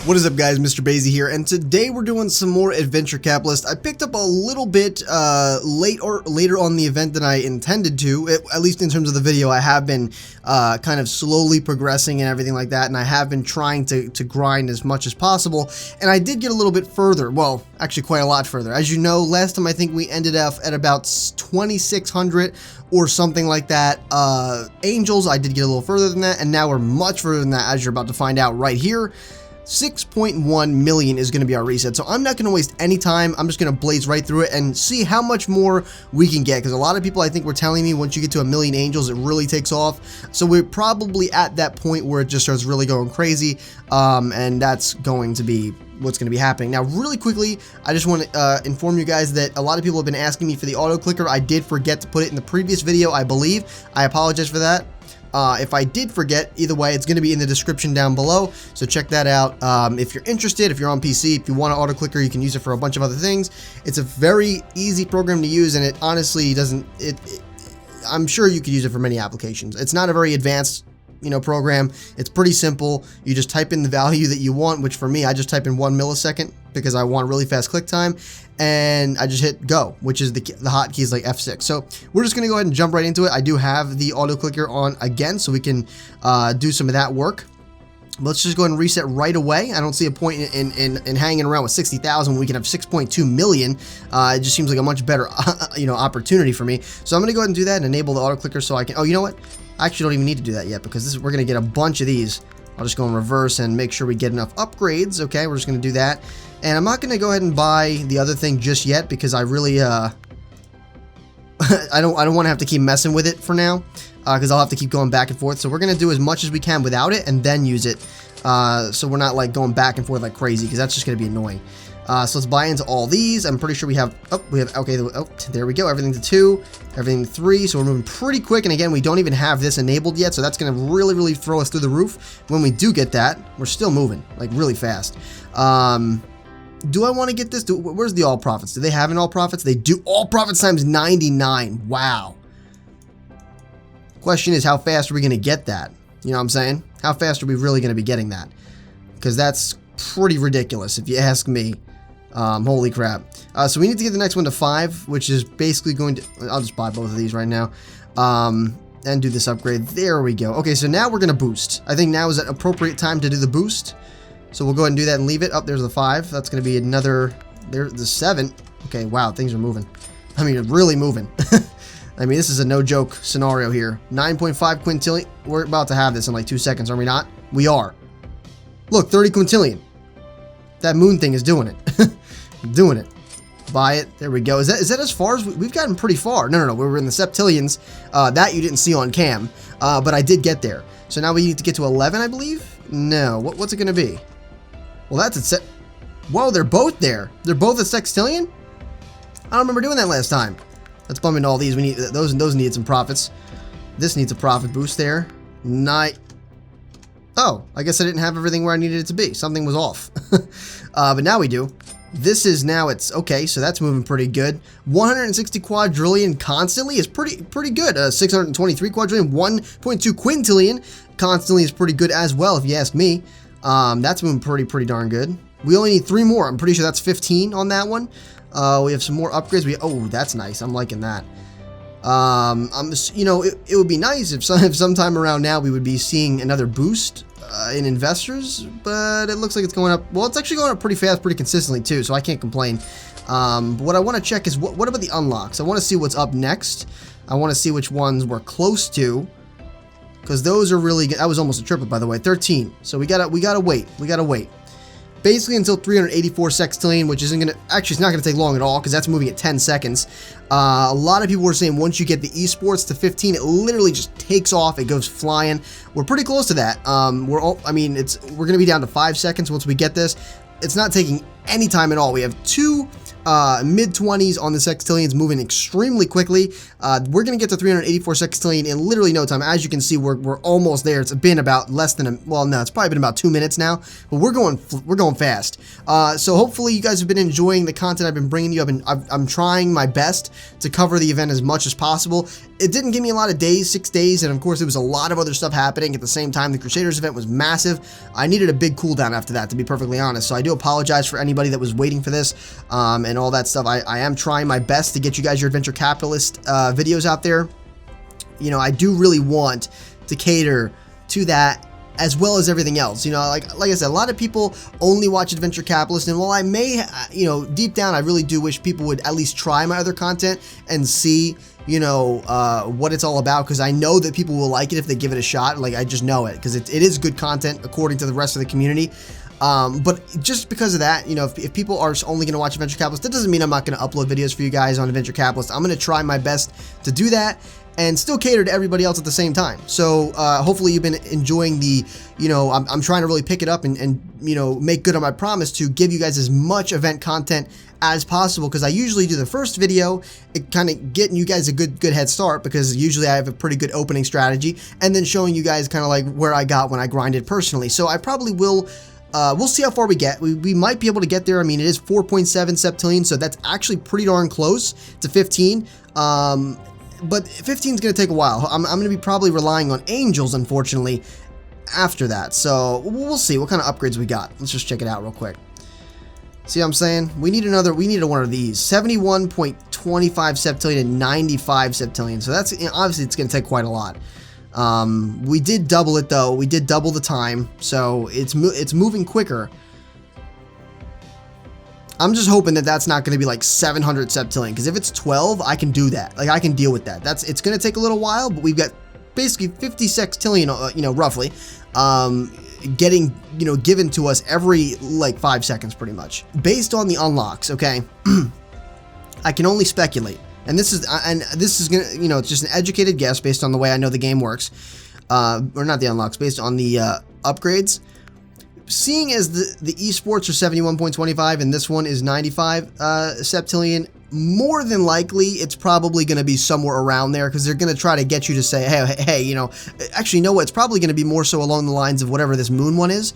What is up, guys? Mr. Basie here, and today we're doing some more Adventure Capitalist. I picked up a little bit later on the event than I intended to, at least in terms of the video. I have been kind of slowly progressing and everything like that, and I have been trying to grind as much as possible, and I did get a little bit further. Well, actually quite a lot further. As you know, last time I think we ended up at about 2,600 or something like that. Angels, I did get a little further than that, and now we're much further than that, as you're about to find out right here. 6.1 million is going to be our reset, so I'm not going to waste any time. I'm just going to blaze right through it and see how much more we can get, because a lot of people I think were telling me once you get to 1 million angels it really takes off, so we're probably at that point where it just starts really going crazy, and that's going to be what's going to be happening. Now, really quickly, I just want to inform you guys that a lot of people have been asking me for the auto clicker. I did forget to put it in the previous video, I believe. I apologize for that. If I did forget, either way, it's going to be in the description down below, so check that out. If you're interested, if you're on PC, if you want an auto clicker, you can use it for a bunch of other things. It's a very easy program to use, and it honestly doesn't, I'm sure you could use it for many applications. It's not a very advanced, program. It's pretty simple. You just type in the value that you want, which for me, I just type in 1 millisecond because I want really fast click time, and I just hit go, which is the hotkey like F6. So we're just going to go ahead and jump right into it. I do have the auto clicker on again, so we can do some of that work. Let's just go ahead and reset right away. I don't see a point in hanging around with 60,000 when we can have 6.2 million. It just seems like a much better, opportunity for me. So I'm going to go ahead and do that and enable the auto clicker so I can, oh, you know what? I actually don't even need to do that yet, because we're going to get a bunch of these. I'll just go in reverse and make sure we get enough upgrades. Okay, we're just going to do that. And I'm not going to go ahead and buy the other thing just yet, because I really, I don't want to have to keep messing with it for now, because I'll have to keep going back and forth. So we're going to do as much as we can without it and then use it, so we're not like going back and forth like crazy, because that's just going to be annoying. So let's buy into all these. I'm pretty sure we have, okay, oh, there we go. Everything to 2, everything to 3. So we're moving pretty quick. And again, we don't even have this enabled yet. So that's going to really, really throw us through the roof. When we do get that, we're still moving like really fast. Do I want to get this? Where's the all profits? Do they have an all profits? They do. All profits times 99. Wow. Question is, how fast are we going to get that? You know what I'm saying? How fast are we really going to be getting that? Because that's pretty ridiculous if you ask me. Holy crap. So we need to get the next one to 5, which is basically going to, I'll just buy both of these right now, and do this upgrade. There we go. Okay, so now we're going to boost. I think now is an appropriate time to do the boost. So we'll go ahead and do that and leave it. Up there's the 5. That's going to be another, there's the 7. Okay, wow, things are moving. I mean, really moving. I mean, this is a no joke scenario here. 9.5 quintillion. We're about to have this in like 2 seconds, are we not? We are. Look, 30 quintillion. That moon thing is doing it. Doing it. Buy it. There we go. Is that as far as we've gotten? Pretty far. No. We were in the septillions. That you didn't see on cam, but I did get there. So now we need to get to 11, I believe. No. What's it going to be? Well, that's at set. Whoa, they're both there. They're both at sextillion. I don't remember doing that last time. Let's bump into all these. We need those needed some profits. This needs a profit boost there. Oh, I guess I didn't have everything where I needed it to be. Something was off. But now we do. This is now, it's okay, so that's moving pretty good. 160 quadrillion constantly is pretty good. 623 quadrillion, 1.2 quintillion constantly is pretty good as well, if you ask me. That's moving pretty darn good. We only need 3 more. I'm pretty sure that's 15 on that one. We have some more upgrades. Oh, that's nice. I'm liking that. It would be nice if sometime around now we would be seeing another boost in investors, but it looks like it's going up. Well, it's actually going up pretty fast, pretty consistently too, so I can't complain. But what I want to check is what about the unlocks? I want to see what's up next. I want to see which ones we're close to, because those are really good. That was almost a triple, by the way. 13. So we gotta wait. We gotta wait. Basically until 384 sextillion, which isn't gonna, actually it's not gonna take long at all, because that's moving at 10 seconds. A lot of people were saying once you get the esports to 15, it literally just takes off, it goes flying. We're pretty close to that. We're gonna be down to 5 seconds once we get this. It's not taking any time at all. We have 2 mid-20s on the sextillions, moving extremely quickly. We're going to get to 384 sextillion in literally no time. As you can see, we're almost there. It's been about less than well, no, it's probably been about 2 minutes now, but we're going fast. So hopefully you guys have been enjoying the content I've been bringing you. I'm trying my best to cover the event as much as possible. It didn't give me a lot of days, 6 days, and of course there was a lot of other stuff happening at the same time. The Crusaders event was massive. I needed a big cooldown after that, to be perfectly honest, so I do apologize for anybody that was waiting for this and all that stuff. I am trying my best to get you guys your Adventure Capitalist videos out there. You know, I do really want to cater to that as well as everything else. You know, like I said, a lot of people only watch Adventure Capitalist, and while I may, you know, deep down I really do wish people would at least try my other content and see, you know, what it's all about, because I know that people will like it if they give it a shot. Like, I just know it, because it is good content according to the rest of the community. But just because of that, you know, if people are only going to watch Adventure Capitalist, that doesn't mean I'm not going to upload videos for you guys on Adventure Capitalist. I'm going to try my best to do that and still cater to everybody else at the same time. So hopefully you've been enjoying the, you know, I'm trying to really pick it up and you know, make good on my promise to give you guys as much event content as possible, because I usually do the first video, it kind of getting you guys a good head start, because usually I have a pretty good opening strategy, and then showing you guys kind of like where I got when I grinded personally. So I probably will, we'll see how far we get. We might be able to get there. I mean, it is 4.7 septillion, so that's actually pretty darn close to 15. But 15 is going to take a while. I'm going to be probably relying on angels, unfortunately, after that. So we'll see what kind of upgrades we got. Let's just check it out real quick. See what I'm saying? We needed one of these. 71.25 septillion and 95 septillion. So that's, you know, obviously it's going to take quite a lot. We did double it though. We did double the time, so it's moving quicker. I'm just hoping that that's not going to be like 700 septillion, because if it's 12, I can do that. Like, I can deal with that. It's going to take a little while, but we've got basically 50 sextillion, you know, roughly, getting, you know, given to us every like 5 seconds pretty much, based on the unlocks. Okay. I can only speculate, and this is gonna, you know, it's just an educated guess based on the way I know the game works, or not the unlocks, based on the upgrades. Seeing as the esports are 71.25 and this one is 95 septillion, more than likely it's probably going to be somewhere around there, because they're going to try to get you to say, hey, you know, actually, you know what, it's probably going to be more so along the lines of whatever this moon one is.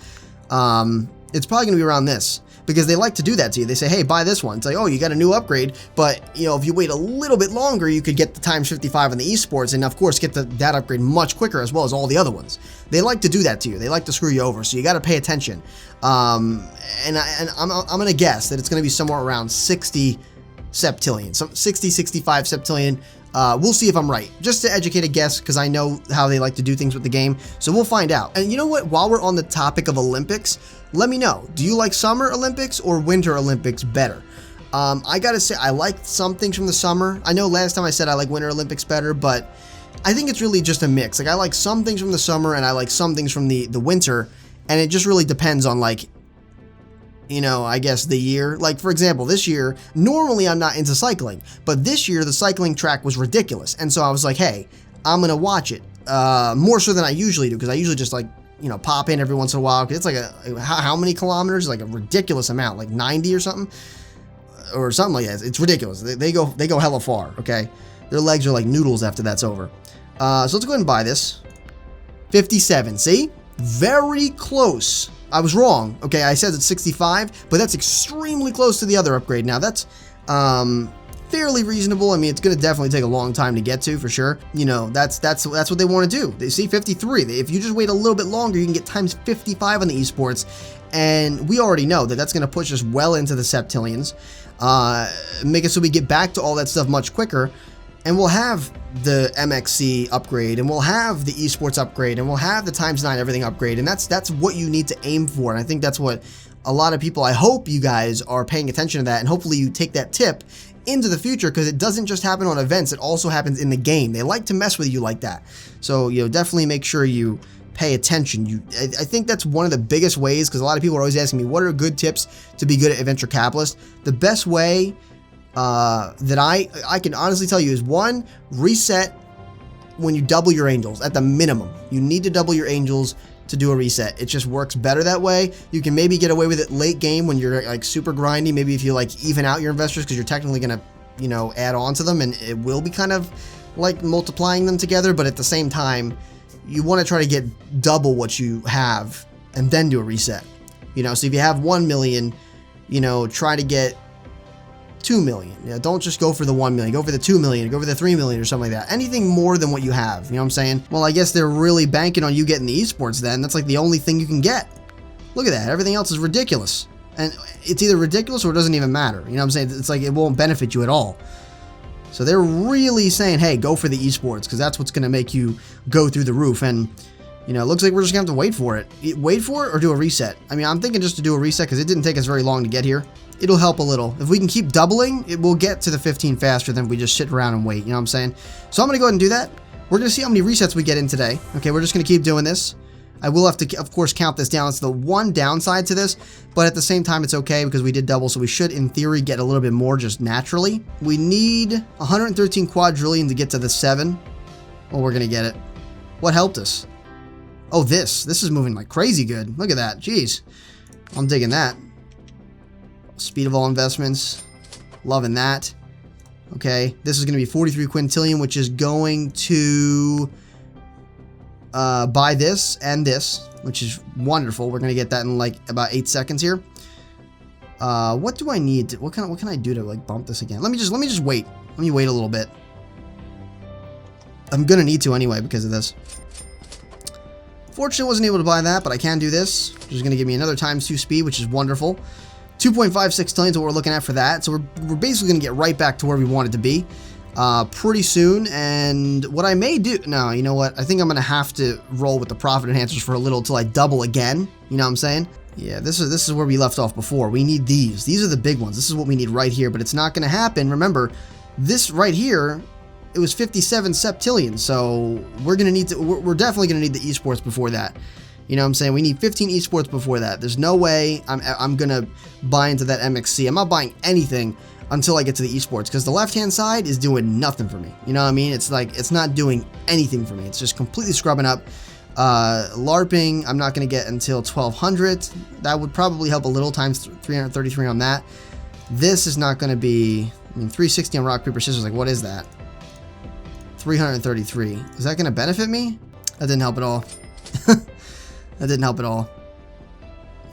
It's probably going to be around this, because they like to do that to you. They say, hey, buy this one. It's like, oh, you got a new upgrade, but, you know, if you wait a little bit longer, you could get the times 55 on the esports, and of course get that upgrade much quicker, as well as all the other ones. They like to do that to you. They like to screw you over, so you got to pay attention. And I'm going to guess that it's going to be somewhere around 60 septillion, so 60, 65 septillion. We'll see if I'm right, just to educate a guess, because I know how they like to do things with the game, so we'll find out. And you know what, while we're on the topic of Olympics, let me know, do you like Summer Olympics or Winter Olympics better? I gotta say, I like some things from the summer. I know last time I said I like Winter Olympics better, but I think it's really just a mix. Like, I like some things from the summer and I like some things from the winter, and it just really depends on, like, you know, I guess the year. Like, for example, this year, normally I'm not into cycling, but this year the cycling track was ridiculous, and so I was like, hey, I'm gonna watch it, more so than I usually do, because I usually just, like, you know, pop in every once in a while, because it's like how many kilometers? Like a ridiculous amount, like 90 or something like that. It's ridiculous. They go hella far. Okay, their legs are like noodles after that's over. So let's go ahead and buy this. 57. See, very close. I was wrong. Okay, I said it's 65, but that's extremely close to the other upgrade. Now that's fairly reasonable. I mean, it's going to definitely take a long time to get to, for sure. You know, that's what they want to do. They see 53. If you just wait a little bit longer, you can get times 55 on the esports, and we already know that that's going to push us well into the septillions, make it so we get back to all that stuff much quicker, and we'll have the MXC upgrade, and we'll have the esports upgrade, and we'll have the ×9 everything upgrade, and that's what you need to aim for. And I think that's what a lot of people, I hope you guys are paying attention to that, and hopefully you take that tip into the future, because it doesn't just happen on events, it also happens in the game. They like to mess with you like that. So, you know, definitely make sure you pay attention. I think that's one of the biggest ways, because a lot of people are always asking me, what are good tips to be good at Adventure Capitalist? The best way that I can honestly tell you is, one, reset when you double your angels at the minimum. You need to double your angels to do a reset. It just works better that way. You can maybe get away with it late game when you're like super grindy. Maybe if you like even out your investors because you're technically going to, you know, add on to them and it will be kind of like multiplying them together. But at the same time, you want to try to get double what you have and then do a reset. You know, so if you have 1 million, you know, try to get 2 million. You know, don't just go for the 1 million. Go for the 2 million. Go for the 3 million or something like that. Anything more than what you have. You know what I'm saying? Well, I guess they're really banking on you getting the esports then. That's like the only thing you can get. Look at that. Everything else is ridiculous. And it's either ridiculous or it doesn't even matter. You know what I'm saying? It's like it won't benefit you at all. So they're really saying, hey, go for the esports because that's what's going to make you go through the roof. And, you know, it looks like we're just going to have to wait for it. Wait for it or do a reset? I mean, I'm thinking just to do a reset because it didn't take us very long to get here. It'll help a little. If we can keep doubling, it will get to the 15 faster than if we just sit around and wait. You know what I'm saying? So I'm going to go ahead and do that. We're going to see how many resets we get in today. Okay, we're just going to keep doing this. I will have to, of course, count this down. It's the one downside to this, but at the same time, it's okay because we did double, so we should, in theory, get a little bit more just naturally. We need 113 quadrillion to get to the 7. Well, we're going to get it. What helped us? Oh, this is moving like crazy good. Look at that. Jeez. I'm digging that. Speed of all investments. Loving that. Okay. This is going to be 43 quintillion, which is going to buy this and this, which is wonderful. We're going to get that in like about 8 seconds here. What do I need to, what can I do to like bump this again? Let me just wait. Let me wait a little bit. I'm going to need to anyway because of this. Fortunately, I wasn't able to buy that, but I can do this, which is going to give me another ×2 speed, which is wonderful. 2.56 trillion is what we're looking at for that. So we're basically going to get right back to where we wanted to be pretty soon. And what I may do... No, you know what? I think I'm going to have to roll with the profit enhancers for a little till I double again. You know what I'm saying? Yeah, this is where we left off before. We need these. These are the big ones. This is what we need right here, but it's not going to happen. Remember, this right here... It was 57 septillion, so we're gonna need to. We're definitely gonna need the esports before that. You know what I'm saying? We need 15 esports before that. There's no way I'm gonna buy into that MXC. I'm not buying anything until I get to the esports because the left-hand side is doing nothing for me. You know what I mean? It's like it's not doing anything for me. It's just completely scrubbing up. LARPing, I'm not gonna get until 1200. That would probably help a little times 333 on that. This is not gonna be. I mean, 360 on rock paper scissors. Like, what is that? 333. Is that going to benefit me? That didn't help at all. That didn't help at all.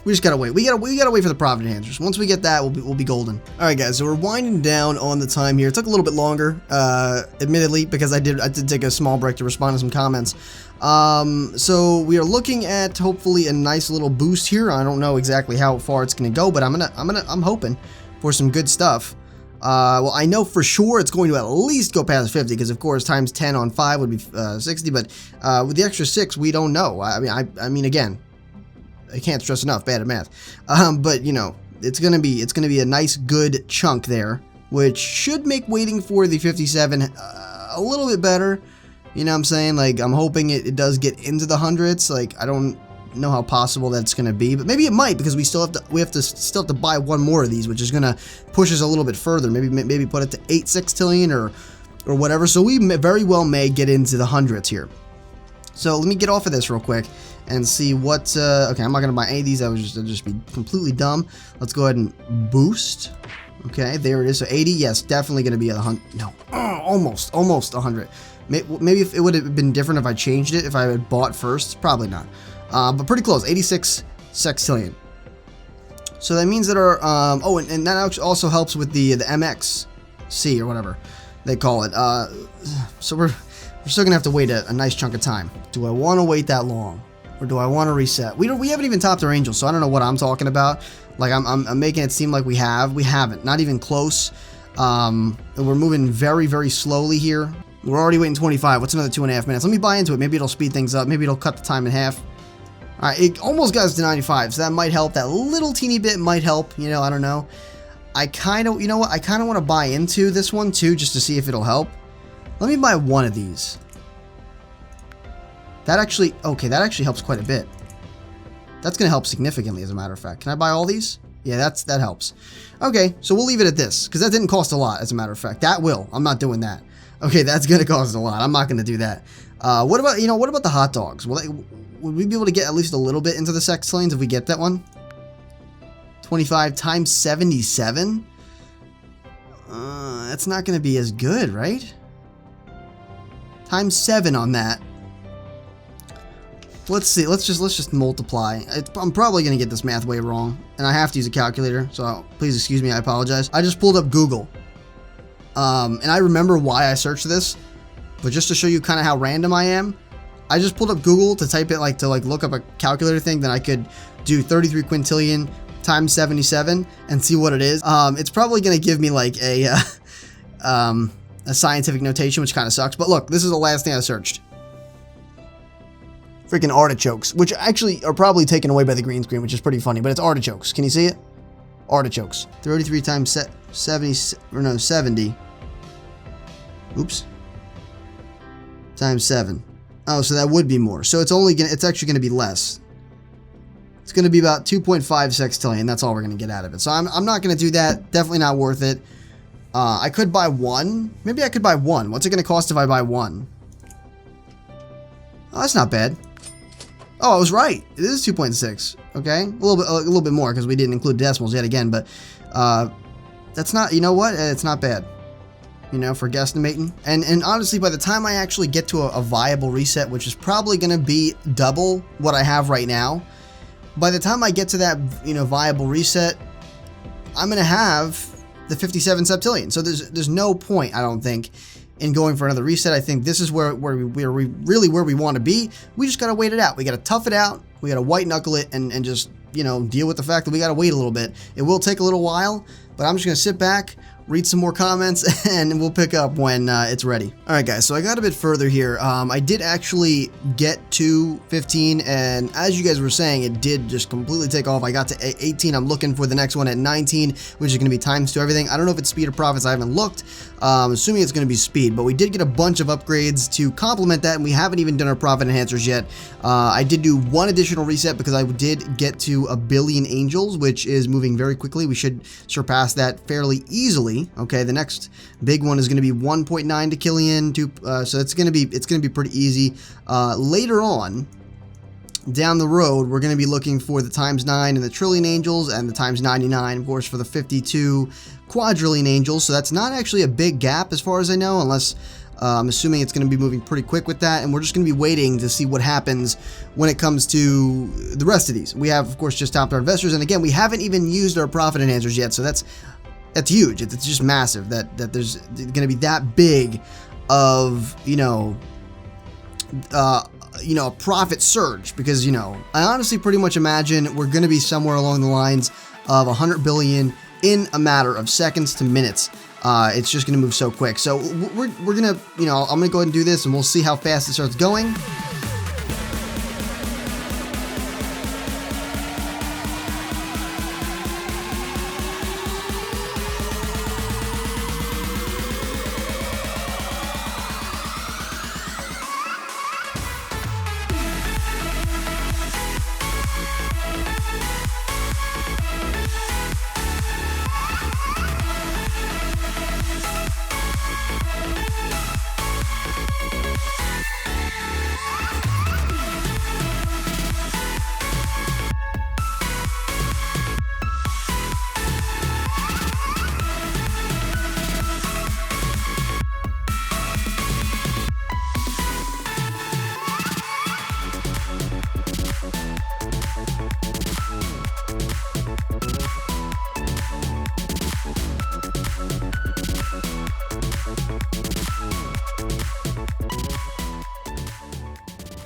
We just gotta wait. We gotta wait for the profit enhancers. Once we get that, we'll be golden. All right, guys. So we're winding down on the time here. It took a little bit longer, admittedly, because I did take a small break to respond to some comments. So we are looking at hopefully a nice little boost here. I don't know exactly how far it's gonna go, but I'm hoping for some good stuff. Well, I know for sure it's going to at least go past 50 because, of course, times 10 on 5 would be 60. But with the extra 6, we don't know. I mean, again, I can't stress enough. Bad at math. But you know, it's gonna be a nice, good chunk there, which should make waiting for the 57 a little bit better. You know what I'm saying? Like, I'm hoping it does get into the hundreds. Like, I don't know how possible that's going to be, but maybe it might because we still have to buy one more of these, which is going to push us a little bit further. Maybe put it to 8 sextillion or whatever. So we very well may get into the hundreds here. So let me get off of this real quick and see what. Okay, I'm not going to buy any of these. That would just be completely dumb. Let's go ahead and boost. Okay, there it is. So 80. Yes, definitely going to be a 100. No, almost 100. Maybe if it would have been different if I changed it. If I had bought first, probably not. But pretty close, 86 sextillion. So that means that our, oh, and that also helps with the MXC or whatever they call it. So we're still gonna have to wait a nice chunk of time. Do I want to wait that long, or do I want to reset? We haven't even topped our angels, so I don't know what I'm talking about. Like I'm making it seem like we haven't, not even close. We're moving very, very slowly here. We're already waiting 25. What's another 2.5 minutes? Let me buy into it. Maybe it'll speed things up. Maybe it'll cut the time in half. Alright, it almost got us to 95, so that might help. That little teeny bit might help, you know, I don't know. I kind of, you know what, I kind of want to buy into this one too, just to see if it'll help. Let me buy one of these. That actually, okay, that actually helps quite a bit. That's going to help significantly, as a matter of fact. Can I buy all these? Yeah, that helps. Okay, so we'll leave it at this, because that didn't cost a lot, as a matter of fact. That will. I'm not doing that. Okay, that's going to cost a lot. I'm not going to do that. What about the hot dogs? would we be able to get at least a little bit into the sextillions if we get that one? 25 times 77? That's not going to be as good, right? Times 7 on that. Let's see. Let's just multiply. I'm probably going to get this math way wrong, and I have to use a calculator, so please excuse me. I apologize. I just pulled up Google, and I remember why I searched this, but just to show you kind of how random I am, I just pulled up Google to type it to look up a calculator thing. Then I could do 33 quintillion times 77 and see what it is. It's probably going to give me like a scientific notation, which kind of sucks. But look, this is the last thing I searched. Freaking artichokes, which actually are probably taken away by the green screen, which is pretty funny, but it's artichokes. Can you see it? Artichokes. 33 times 70. Oops. Times 7. Oh, so that would be more. So it's actually going to be less. It's going to be about 2.5 sextillion. That's all we're going to get out of it. So I'm not going to do that. Definitely not worth it. I could buy one. Maybe I could buy one. What's it going to cost if I buy one? Oh, that's not bad. Oh, I was right. It is 2.6. Okay, a little bit more because we didn't include decimals yet again. But that's not. You know what? It's not bad. You know, for guesstimating. And honestly, by the time I actually get to a viable reset, which is probably going to be double what I have right now, by the time I get to that, viable reset, I'm going to have the 57 septillion. So there's no point, I don't think, in going for another reset. I think this is where we really where we want to be. We just got to wait it out. We got to tough it out. We got to white knuckle it and just, deal with the fact that we got to wait a little bit. It will take a little while, but I'm just going to sit back, read some more comments, and we'll pick up when it's ready. Alright guys, so I got a bit further here. I did actually get to 15, and as you guys were saying, it did just completely take off. I got to 18. I'm looking for the next one at 19, which is going to be times 2 everything. I don't know if it's speed or profits. I haven't looked. Assuming it's going to be speed, but we did get a bunch of upgrades to complement that, and we haven't even done our profit enhancers yet. I did do one additional reset because I did get to 1 billion angels, which is moving very quickly. We should surpass that fairly easily. Okay, the next big one is going to be 1.9 to killion, so it's going to be pretty easy. Later on down the road, we're going to be looking for the times 9 and the trillion angels, and the times 99, of course, for the 52 quadrillion angels. So that's not actually a big gap as far as I know, unless I'm assuming it's going to be moving pretty quick with that, and we're just going to be waiting to see what happens when it comes to the rest of these. We have, of course, just topped our investors, and again, we haven't even used our profit enhancers yet, so that's huge. It's just massive that there's going to be that big of, a profit surge, because, I honestly pretty much imagine we're going to be somewhere along the lines of 100 billion in a matter of seconds to minutes. It's just going to move so quick. So we're going to, I'm going to go ahead and do this, and we'll see how fast it starts going.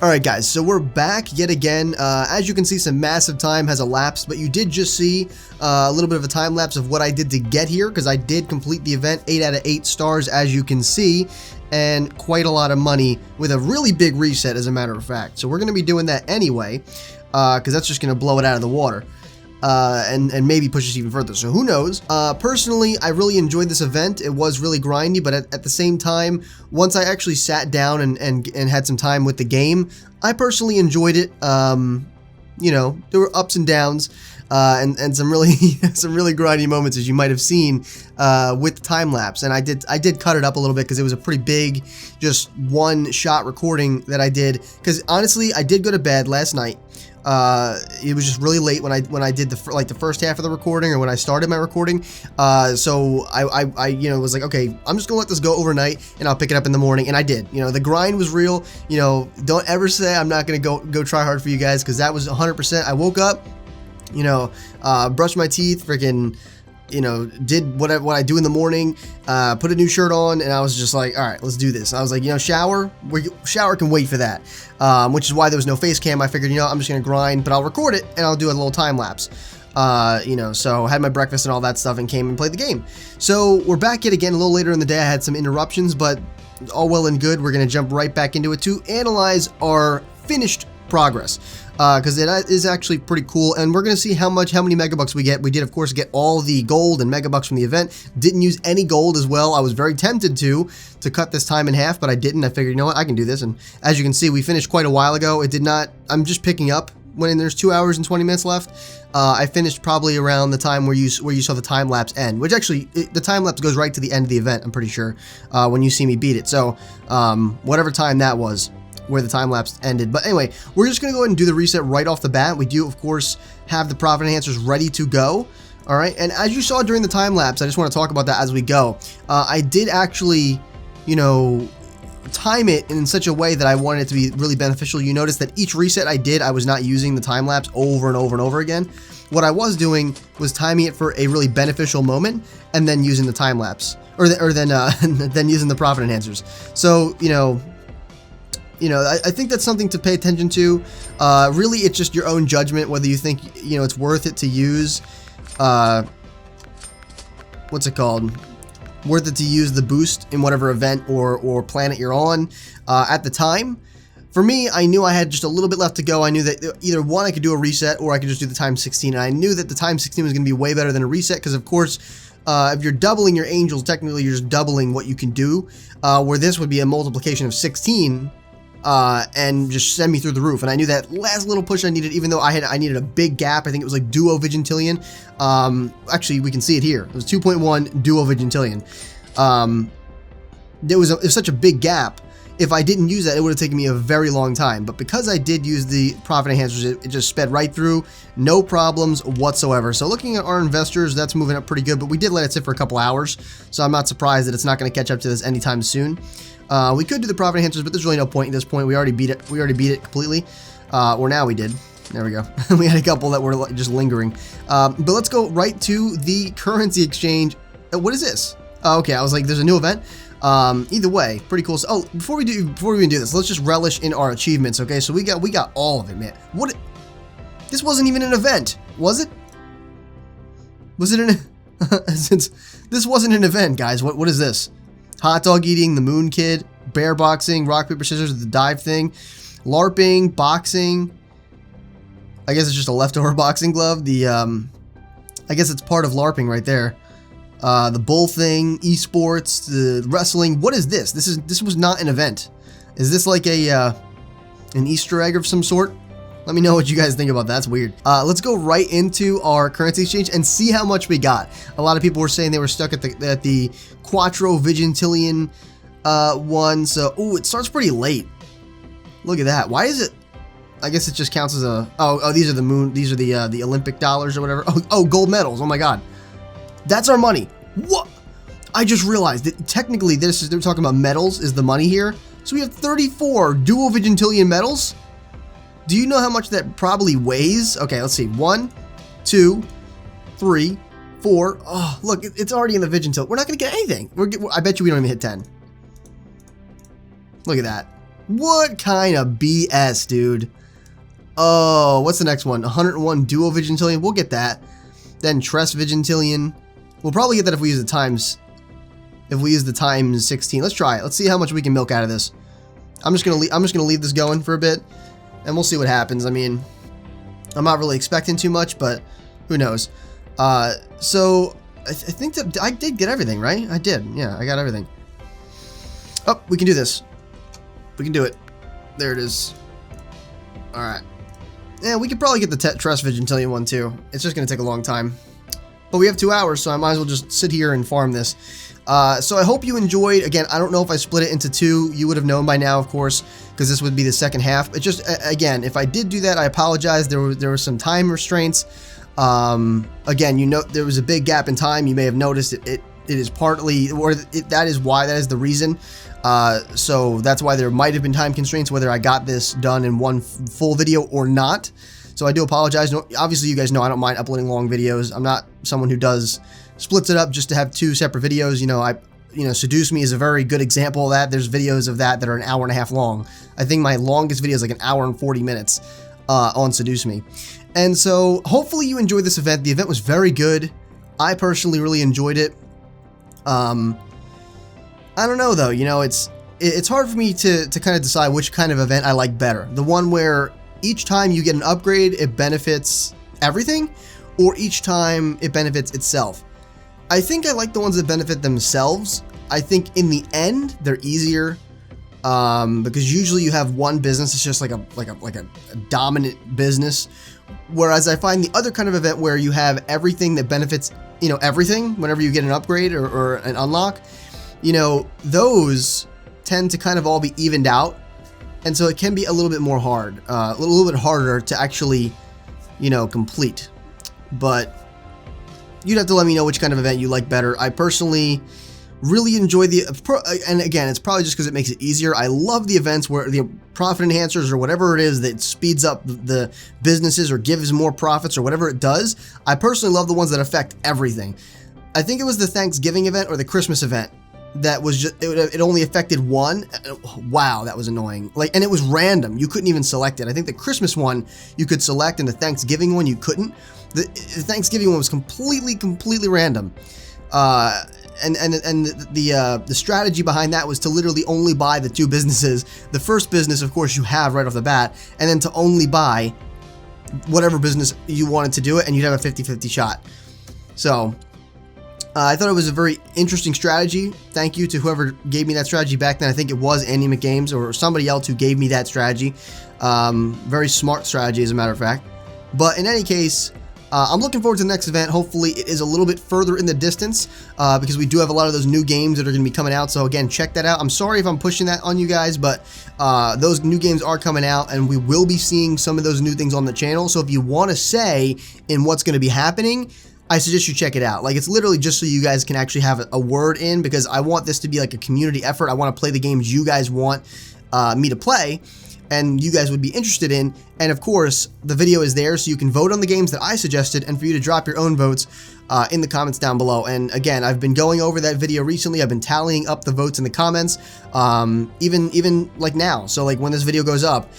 Alright guys, so we're back yet again. As you can see, some massive time has elapsed, but you did just see a little bit of a time lapse of what I did to get here, because I did complete the event, 8 out of 8 stars, as you can see, and quite a lot of money with a really big reset, as a matter of fact. So we're going to be doing that anyway, because that's just going to blow it out of the water. And maybe push us even further, so who knows. Personally, I really enjoyed this event. It was really grindy, but at the same time, once I actually sat down and had some time with the game, I personally enjoyed it. There were ups and downs. and some really some really grindy moments, as you might have seen with the time lapse. And I did cut it up a little bit because it was a pretty big, just one shot recording that I did. Because honestly, I did go to bed last night. It was just really late when I did the first half of the recording, or when I started my recording. So I was like, okay, I'm just gonna let this go overnight, and I'll pick it up in the morning. And I did. The grind was real. Don't ever say I'm not gonna go try hard for you guys, because that was 100%. I woke up, brushed my teeth, freaking, did what I do in the morning, put a new shirt on, and I was just like, all right, let's do this. I was like, shower can wait for that, which is why there was no face cam. I figured, I'm just gonna grind, but I'll record it and I'll do a little time lapse. So had my breakfast and all that stuff and came and played the game. So we're back yet again a little later in the day. I had some interruptions, but all well and good. We're gonna jump right back into it to analyze our finished progress, because it is actually pretty cool, and we're going to see how many megabucks we get. We did, of course, get all the gold and megabucks from the event. Didn't use any gold as well. I was very tempted to cut this time in half, but I didn't. I figured, I can do this, and as you can see, we finished quite a while ago. It did not. I'm just picking up when there's 2 hours and 20 minutes left. I finished probably around the time where you saw the time lapse end, which actually the time lapse goes right to the end of the event, I'm pretty sure, when you see me beat it. So whatever time that was, where the time lapse ended. But anyway, we're just going to go ahead and do the reset right off the bat. We do, of course, have the profit enhancers ready to go. All right. And as you saw during the time lapse, I just want to talk about that as we go. I did actually, time it in such a way that I wanted it to be really beneficial. You notice that each reset I did, I was not using the time lapse over and over and over again. What I was doing was timing it for a really beneficial moment and then using the time lapse, or then using the profit enhancers. So, I think that's something to pay attention to. Really, it's just your own judgment whether you think, it's worth it to use, what's it called? Worth it to use the boost in whatever event or planet you're on at the time. For me, I knew I had just a little bit left to go. I knew that either one, I could do a reset, or I could just do the time 16. And I knew that the time 16 was going to be way better than a reset, because of course, if you're doubling your angels, technically you're just doubling what you can do, where this would be a multiplication of 16. And just send me through the roof. And I knew that last little push I needed, even though I needed a big gap. I think it was like duo Vigintillion. Actually, we can see it here. It was 2.1 duo Vigintillion. It was such a big gap. If I didn't use that, it would have taken me a very long time. But because I did use the profit enhancers, it just sped right through. No problems whatsoever. So looking at our investors, that's moving up pretty good. But we did let it sit for a couple hours. So I'm not surprised that it's not going to catch up to this anytime soon. We could do the profit enhancers, but there's really no point at this point. We already beat it. We already beat it completely. Or now we did. There we go. We had a couple that were just lingering. But let's go right to the currency exchange. What is this? Okay, I was like, there's a new event. Either way, pretty cool. So, before we even do this, let's just relish in our achievements. Okay, so we got all of it, man. This wasn't even an event, was it? Was it since this wasn't an event, guys? What is this? Hot dog eating, the moon kid, bear boxing, rock, paper, scissors, the dive thing, LARPing, boxing. I guess it's just a leftover boxing glove. I guess it's part of LARPing right there. The bull thing, esports, the wrestling. What is this? This was not an event. Is this like an Easter egg of some sort? Let me know what you guys think about that. That's weird. Let's go right into our currency exchange and see how much we got. A lot of people were saying they were stuck at the Quattro Vigintillion one. So, it starts pretty late. Look at that. Why is it? I guess it just counts as a. Oh, these are the moon. These are the Olympic dollars or whatever. Oh, gold medals. Oh my God, that's our money. What? I just realized that technically they're talking about medals is the money here. So we have 34 dual Vigintillion medals. Do you know how much that probably weighs? Okay, let's see. 1, 2, 3, 4. Oh, look, it's already in the Vigintillion. We're not going to get anything. I bet you we don't even hit 10. Look at that. What kind of BS, dude? Oh, what's the next one? 101 dual Vigintillion. We'll get that. Then Tress Vigintillion. We'll probably get that if we use the times. If we use the times 16. Let's try it. Let's see how much we can milk out of this. I'm just gonna leave this going for a bit. And we'll see what happens. I mean, I'm not really expecting too much, but who knows? So I think that I did get everything, right? I did. Yeah, I got everything. Oh, we can do this. We can do it. There it is. All right. Yeah, we could probably get the Trust Vigintillion one too. It's just going to take a long time. But we have 2 hours, so I might as well just sit here and farm this. So I hope you enjoyed. Again, I don't know if I split it into 2. You would have known by now, of course, because this would be the second half. It just, again, if I did do that, I apologize. There were some time restraints. Again, you know, there was a big gap in time. You may have noticed it is partly, or that is why, that is the reason. So that's why there might have been time constraints, whether I got this done in one full video or not. So I do apologize. Obviously, you guys know I don't mind uploading long videos. I'm not someone who splits it up just to have 2 separate videos. You know, Seduce Me is a very good example of that. There's videos of that are an hour and a half long. I think my longest video is like an hour and 40 minutes on Seduce Me. And so hopefully you enjoyed this event. The event was very good. I personally really enjoyed it. I don't know though, you know, it's hard for me to kind of decide which kind of event I like better. The one where each time you get an upgrade, it benefits everything, or each time it benefits itself. I think I like the ones that benefit themselves. I think in the end, they're easier, because usually you have one business. It's just like a dominant business. Whereas I find the other kind of event where you have everything that benefits, you know, everything whenever you get an upgrade or an unlock, you know, those tend to kind of all be evened out. And so it can be a little bit more hard, a little bit harder to actually, you know, complete. But you'd have to let me know which kind of event you like better. I personally really enjoy and again, it's probably just because it makes it easier. I love the events where the profit enhancers or whatever it is that speeds up the businesses or gives more profits or whatever it does. I personally love the ones that affect everything. I think it was the Thanksgiving event or the Christmas event that was just, it only affected one. Wow, that was annoying. Like, and it was random. You couldn't even select it. I think the Christmas one you could select, and the Thanksgiving one you couldn't. The Thanksgiving one was completely random. And the strategy behind that was to literally only buy the 2 businesses. The first business, of course, you have right off the bat, and then to only buy whatever business you wanted to do it, and you'd have a 50-50 shot. So I thought it was a very interesting strategy. Thank you to whoever gave me that strategy back then. I think it was Andy McGames or somebody else who gave me that strategy. Very smart strategy, as a matter of fact. But in any case, I'm looking forward to the next event. Hopefully it is a little bit further in the distance, because we do have a lot of those new games that are going to be coming out. So again, check that out. I'm sorry if I'm pushing that on you guys, but those new games are coming out, and we will be seeing some of those new things on the channel. So if you want to say in what's going to be happening, I suggest you check it out. Like, it's literally just so you guys can actually have a word in, because I want this to be like a community effort. I want to play the games you guys want me to play, and you guys would be interested in. And of course, the video is there so you can vote on the games that I suggested, and for you to drop your own votes in the comments down below. And again, I've been going over that video recently. I've been tallying up the votes in the comments, even like now. So like when this video goes up,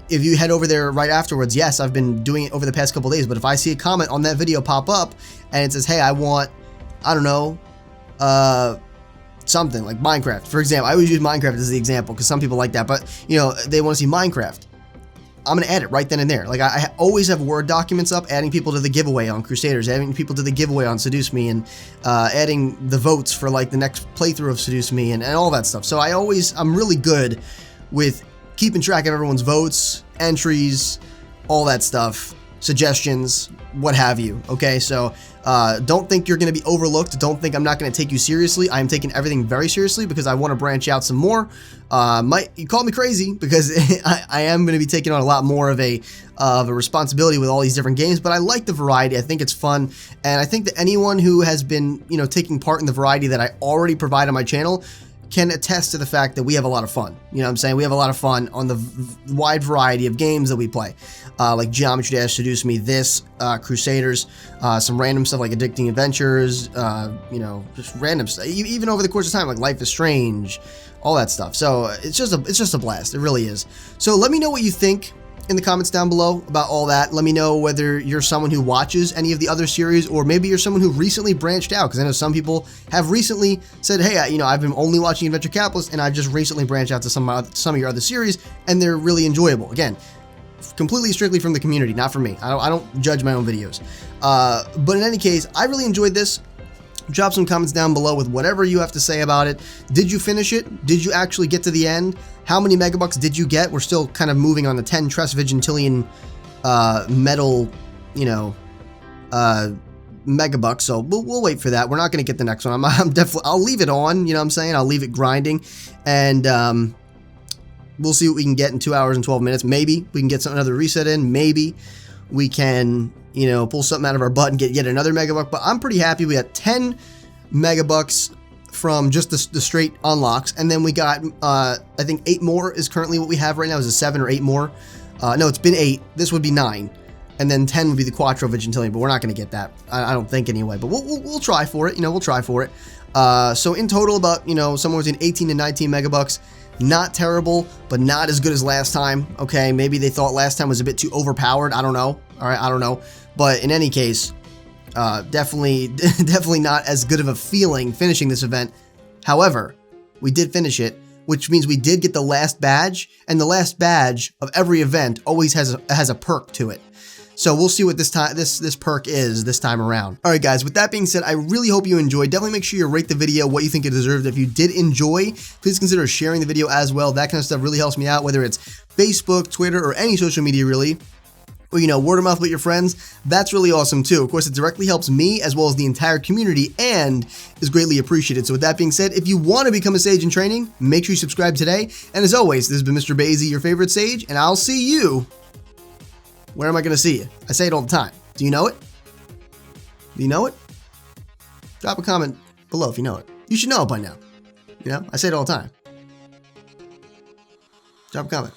if you head over there right afterwards, yes, I've been doing it over the past couple days, but if I see a comment on that video pop up and it says, hey, I want, I don't know, something like Minecraft, for example. I always use Minecraft as the example because some people like that, but you know, they want to see Minecraft. I'm going to add it right then and there. Like, I always have Word documents up, adding people to the giveaway on Crusaders, adding people to the giveaway on Seduce Me, and adding the votes for like the next playthrough of Seduce Me and all that stuff. So I'm really good with keeping track of everyone's votes, entries, all that stuff, suggestions, what have you. Okay, so don't think you're going to be overlooked. Don't think I'm not going to take you seriously. I am taking everything very seriously because I want to branch out some more. You call me crazy because I am going to be taking on a lot more of a responsibility with all these different games, but I like the variety. I think it's fun, and I think that anyone who has been, you know, taking part in the variety that I already provide on my channel can attest to the fact that we have a lot of fun. You know what I'm saying? We have a lot of fun on the wide variety of games that we play, like Geometry Dash, Seduce Me, Crusaders, some random stuff like Addicting Adventures, you know, just random stuff, even over the course of time, like Life is Strange, all that stuff. So it's just a blast. It really is. So let me know what you think in the comments down below about all that. Let me know whether you're someone who watches any of the other series, or maybe you're someone who recently branched out, because I know some people have recently said, hey, you know, I've been only watching Adventure Capitalist, and I've just recently branched out to some of your other series, and they're really enjoyable. Again, completely strictly from the community, not from me. I don't judge my own videos. But in any case, I really enjoyed this. Drop some comments down below with whatever you have to say about it. Did you finish it? Did you actually get to the end? How many megabucks did you get? We're still kind of moving on the 10 Trust Vigintillion metal, you know, megabucks. So we'll wait for that. We're not going to get the next one. I'm definitely, I'll leave it on, you know what I'm saying? I'll leave it grinding, and we'll see what we can get in 2 hours and 12 minutes. Maybe we can get another reset in. Maybe we can, you know, pull something out of our butt and get yet another megabuck. But I'm pretty happy. We got 10 megabucks from just the straight unlocks, and then we got I think 8 more is currently what we have right now. Is it 7 or 8 more? No, it's been 8. This would be 9. And then 10 would be the Quattro Vigintillion, but we're not going to get that. I don't think anyway, but we'll try for it. You know, we'll try for it. So in total, about, you know, somewhere between 18 and 19 megabucks. Not terrible, but not as good as last time. Okay, maybe they thought last time was a bit too overpowered. I don't know. All right, I don't know. But in any case, definitely not as good of a feeling finishing this event. However, we did finish it, which means we did get the last badge, and the last badge of every event always has a perk to it. So we'll see what this perk is this time around. All right, guys, with that being said, I really hope you enjoyed. Definitely make sure you rate the video what you think it deserved. If you did enjoy, please consider sharing the video as well. That kind of stuff really helps me out, whether it's Facebook, Twitter, or any social media really. Or, you know, word of mouth with your friends. That's really awesome too. Of course, it directly helps me as well as the entire community and is greatly appreciated. So with that being said, if you want to become a Sage in training, make sure you subscribe today. And as always, this has been Mr. Basie, your favorite Sage, and I'll see you. Where am I going to see you? I say it all the time. Do you know it? Do you know it? Drop a comment below if you know it. You should know it by now. You know, I say it all the time. Drop a comment.